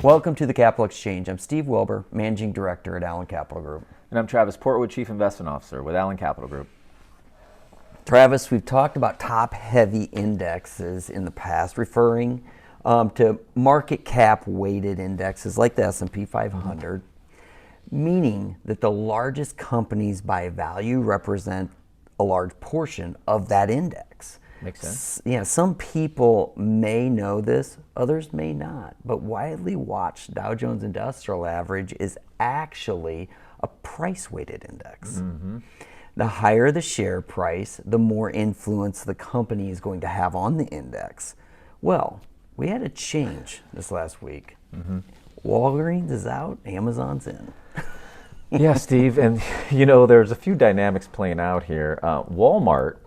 Welcome to the Capital Exchange. I'm Steve Wilbur, Managing Director at Allen Capital Group. And I'm Travis Portwood, Chief Investment Officer with Allen Capital Group. Travis, we've talked about top-heavy indexes in the past, referring to market cap weighted indexes like the S&P 500, meaning that the largest companies by value represent a large portion of that index. Makes sense. Yeah, some people may know this, others may not, but widely watched Dow Jones Industrial Average is actually a price-weighted index. The higher the share price, the more influence the company is going to have on the index. Well, we had a change this last week. Walgreens is out, Amazon's in. Yeah, Steve, and you know, there's a few dynamics playing out here. Walmart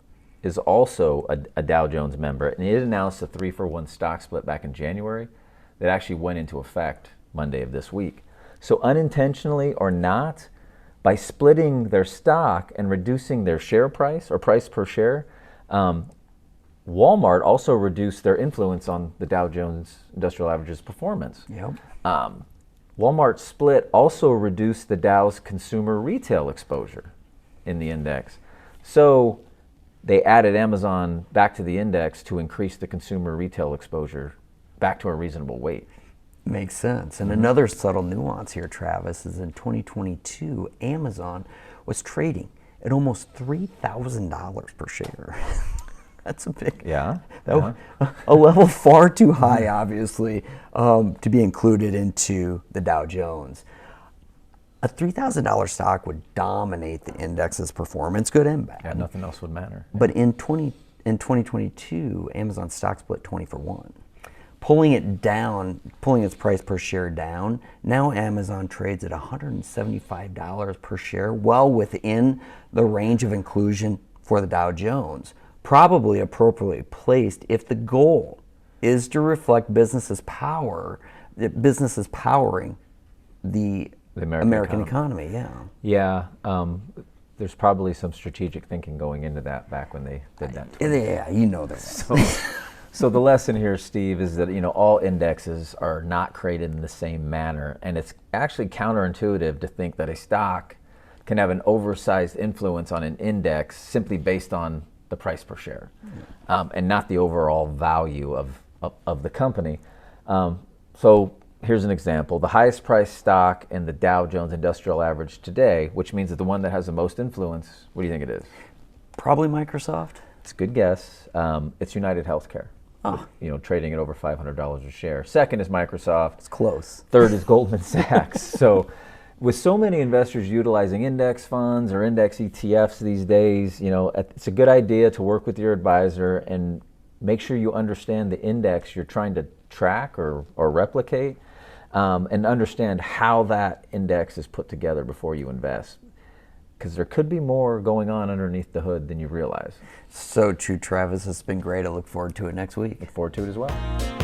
is also a Dow Jones member, and it announced a 3-for-1 stock split back in January that actually went into effect Monday of this week. So unintentionally or not, by splitting their stock and reducing their share price or price per share, Walmart also reduced their influence on the Dow Jones Industrial Average's performance. Walmart's split also reduced the Dow's consumer retail exposure in the index. So they added Amazon back to the index to increase the consumer retail exposure back to a reasonable weight. Makes sense. And another subtle nuance here, Travis, is in 2022, Amazon was trading at almost $3,000 per share. That's a big, a level far too high, obviously, to be included into the Dow Jones. A $3,000 stock would dominate the index's performance, good and bad. Yeah, nothing else would matter. But in 2022, Amazon stock split 20-for-1. Pulling its price per share down, now Amazon trades at $175 per share, well within the range of inclusion for the Dow Jones. Probably appropriately placed if the goal is to reflect businesses powering the American economy. Yeah, there's probably some strategic thinking going into that back when they did that. Yeah, you know that. So the lesson here, Steve, is that all indexes are not created in the same manner, and it's actually counterintuitive to think that a stock can have an oversized influence on an index simply based on the price per share, and not the overall value of the company. So here's an example. The highest priced stock in the Dow Jones Industrial Average today, which means that the one that has the most influence, what do you think it is? Probably Microsoft. It's a good guess. It's United Healthcare. Trading at over $500 a share. Second is Microsoft. It's close. Third is Goldman Sachs. So with so many investors utilizing index funds or index ETFs these days, it's a good idea to work with your advisor and make sure you understand the index you're trying to track or replicate, and understand how that index is put together before you invest. Because there could be more going on underneath the hood than you realize. So true, Travis. It's been great. I look forward to it next week. Look forward to it as well.